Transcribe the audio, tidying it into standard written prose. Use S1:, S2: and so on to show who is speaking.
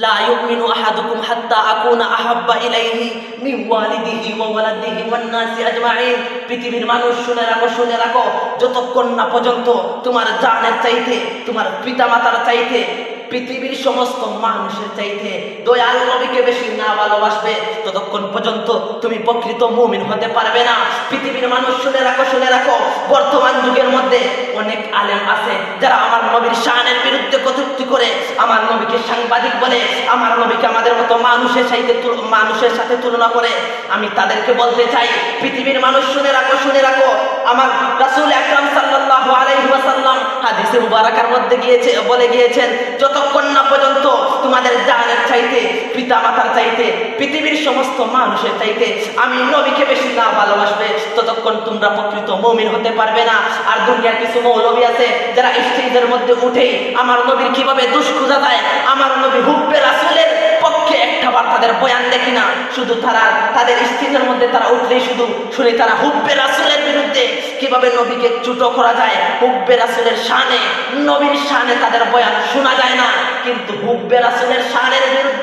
S1: লা ইউমিনু আহাদুকুম হাত্তা আকুনা আহাব্বা ইলাইহি মিন ওয়ালিদিহি ওয়া ওয়ালাদিহি ওয়ান নাসি আজমাইন। পৃথিবীর মানুষ শুনে রাখো, যতক্ষণ না পর্যন্ত তোমার জানের চাইতে, তোমার পিতামাতার চাইতে, পৃথিবীর সমস্ত মানুষের চাইতে দয়াল নবীকে বেশি না ভালোবাসবে, ততক্ষণ পর্যন্ত তুমি প্রকৃত মুমিন হতে পারবে না। পৃথিবীর মানুষ শুনে রাখো, বর্তমান যুগের মধ্যে অনেক আলেম আছে যারা আমার নবীর শানের বিরুদ্ধে কটূক্তি করে, আমার নবীকে সাংবাদিক বলে, আমার নবীকে আমাদের মতো মানুষের সাথে তুলনা করে। আমি তাদেরকে বলতে চাই, পৃথিবীর মানুষ শুনে রাখো, আমার রাসূল আকরাম সাল্লাল্লাহু আলাইহি ওয়াসাল্লাম হাদিসে মুবারাকার মধ্যে বলে গিয়েছেন, যতক্ষণ না পর্যন্ত তোমাদের জানের চাইতে, পিতা মাতার চাইতে, পৃথিবীর সমস্ত মানুষের চাইতে আমি নবীকে বেশি না ভালোবাসবে, ততক্ষণ তোমরা প্রকৃত মুমিন হতে পারবে না। আর দুনিয়ার কিছু মৌলবী আছে যারা স্টেজের মধ্যে উঠেই আমার নবীর কিভাবে দুষ্খুজা যায়, আমার নবী হুব্বে রাসূলের পক্ষে একটাবার তাদের বয়ান দেখি না, শুধু তাদের স্টেজের মধ্যে তারা উঠলেই শুধু শুনে তারা হুব্বে রাসূলের বিরুদ্ধে কিভাবে নবীকে ছোট করা যায়, হুব্বে রাসূলের শানে, নবীর শানে তাদের বয়ান শোনা যায় না, কিন্তু হুব্বে রাসূলের শানের বিরুদ্ধে